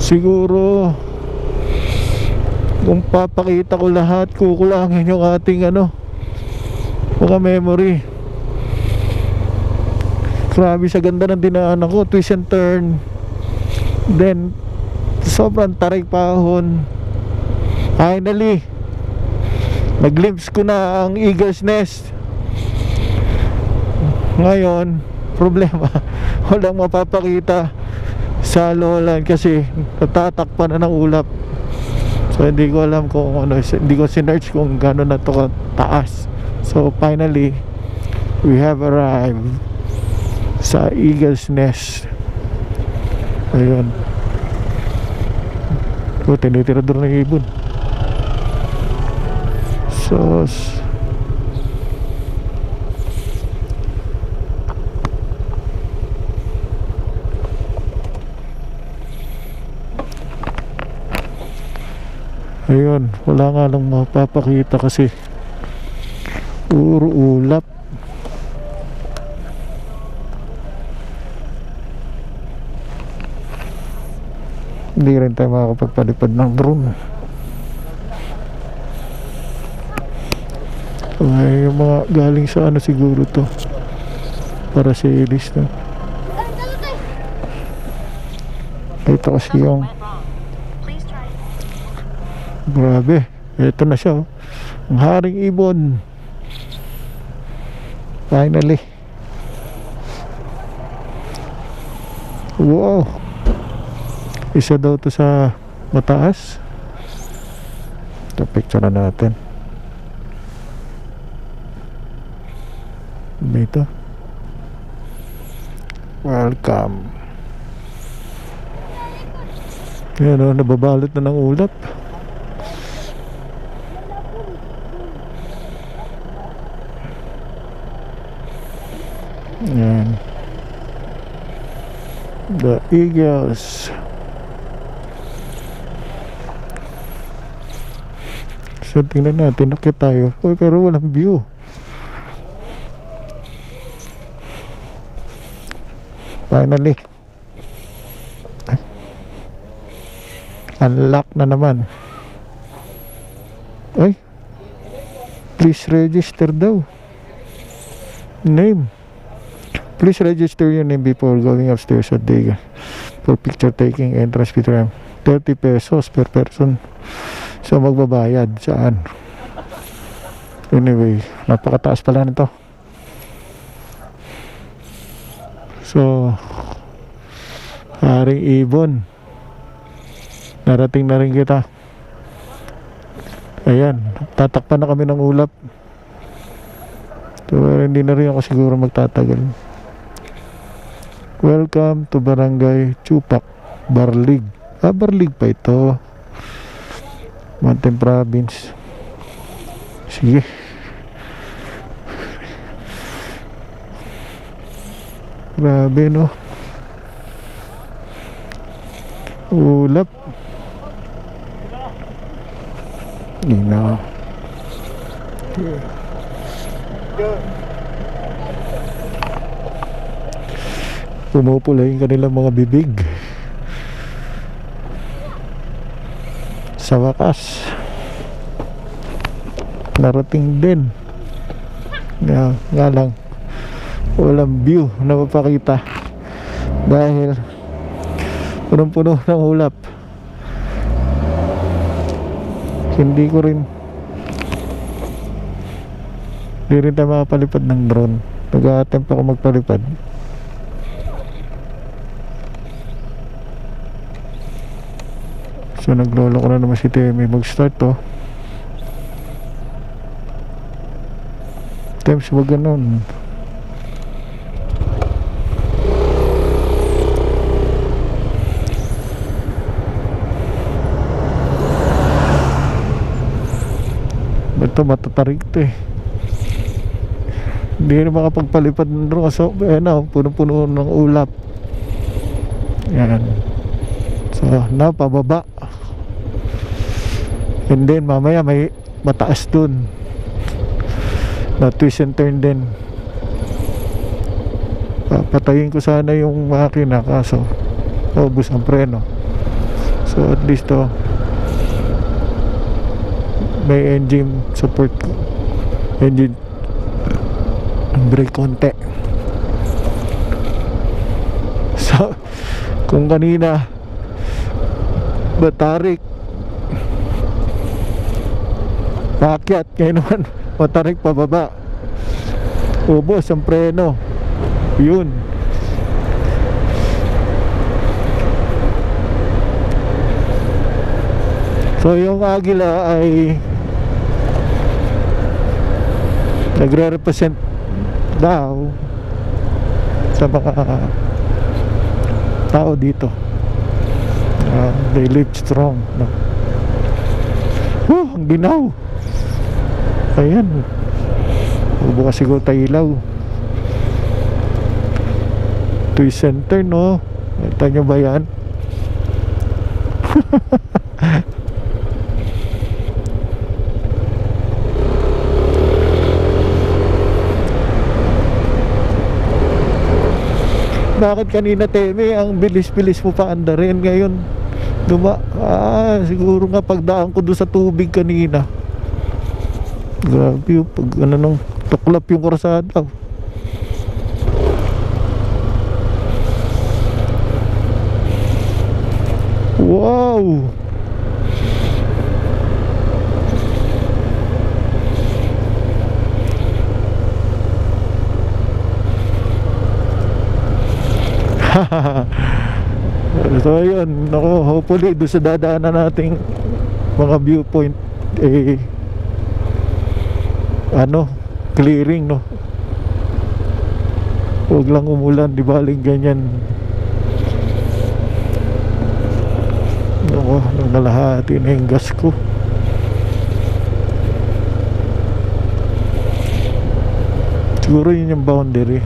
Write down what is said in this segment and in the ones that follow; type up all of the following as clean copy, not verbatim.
Siguro kung papakita ko lahat, kukulangin yung ating mga memory. Grabe sa ganda ng dinaanan ko, twist and turn. Then sobrang tarik pahon. Finally nag-glimpse ko na ang Eagle's Nest. Ngayon problema, walang mapapakita sa lowland kasi natatakpan na ng ulap. So hindi ko alam kung hindi ko sinearch kung gano'n na to kataas. So finally we have arrived sa Eagle's Nest. Ayun. Tinitira doon ng ibon. So ayun, wala nga lang mapapakita kasi puro ulap. Hindi rin tayo makakapagpalipad ng drone. Ay, yung mga galing sa siguro to para sa ilis na. Ito kasi yung grabe, ito na siya ang haring ibon. Finally. Wow, isa daw to sa mataas. Ito, picture na natin. Dito, welcome. Yan nababalot na ng ulap. Yan, the Eagles. So tingnan natin, nakita tayo pero walang view. Finally unlock na naman. Ay, please register daw. Name. Please register your name before going upstairs at the for picture taking. Entrance fee 30 pesos per person. So magbabayad saan? Anyway, napakataas pala nito. So haring ibon, narating na rin kita. Ayan, tatakpan na kami ng ulap. So hindi na rin ako siguro magtatagal. Welcome to Barangay Chupak, Barlig. Barlig pa ito, Mountain Province. Sige. Grabe ulap. Ina. Pumupula yung kanilang mga bibig. Sa wakas narating din. Nga lang walang view na mapakita dahil punong-puno ng ulap. Hindi rin tayo makapalipad ng drone. Nag-a-attempt ako magpalipad. So naglolo ko na naman si Temi mag-start to. Times wag ganun. Ito matatarik to hindi na makapagpalipad ng drone kasi puno-puno ng ulap. Yan. So napababa, and then mamaya may mataas dun na twist and turn din. Papatayin ko sana yung makina kaso ubos ang preno. So at least to may engine support, engine brake konti. So kung kanina matarik paakyat, ngayon naman matarik pababa, ubos ang preno. Yun. So yung Agila ay nagre-represent daw sa mga tao dito. They live strong, no? Ang ginaw. Ayan, bukas siguro tayo ilaw. Twist center, no? Kita nyo ba yan? Bakit kanina, Teme, ang bilis-bilis mo pa andarin, ngayon siguro nga pagdaan ko doon sa tubig kanina. Grabe yung pag nung tuklap yung korsada. Wow. So yun, hopefully doon sa dadaanan nating mga viewpoint clearing, no? Huwag lang umulan, di baling ganyan. Nang nalahati na yung gas ko. Siguro yun yung boundary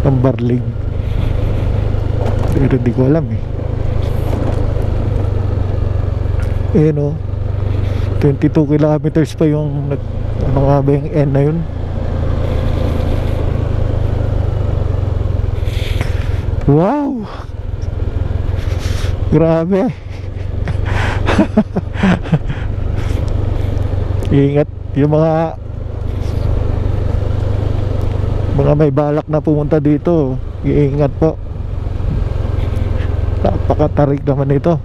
ng Barlig, pero di ko alam 22 kilometers pa yung ano nga ba yung N na yun. Wow, grabe. Ingat yung mga may balak na pumunta dito, iingat po. Napakatarik naman ito.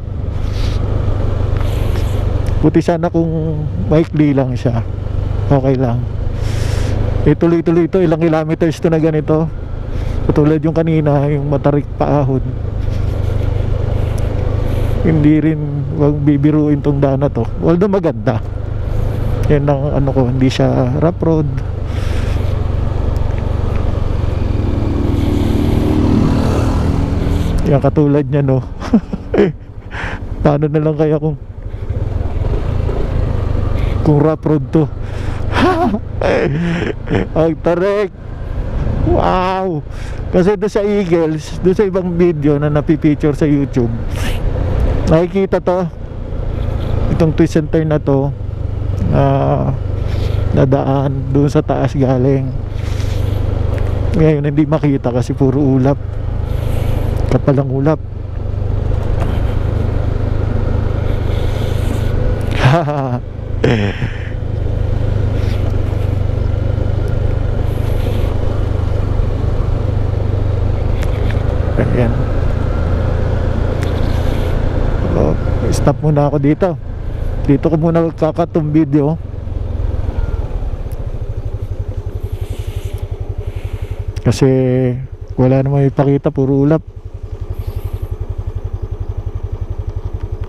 Buti sana kung maikli lang siya, okay lang. Tuloy-tuloy ito, ilang kilometers to na ganito. Katulad yung kanina, yung matarik pa ahon. Hindi rin, wag bibiruin tong daan na to. Although maganda, yan ang ano ko, hindi siya rough road. Yan katulad niya, no? Paano na lang kaya kung rough road to? Ang tarik. Wow. Kasi doon sa Eagles, doon sa ibang video na napipicture sa YouTube, nakikita to, itong twist and turn na to, nadaan doon sa taas galing. Ngayon hindi makita kasi puro ulap, kapalang ulap. Ayan. Stop muna ako dito. Dito ko muna kakatong video. Kasi wala namang ipakita, puro ulap.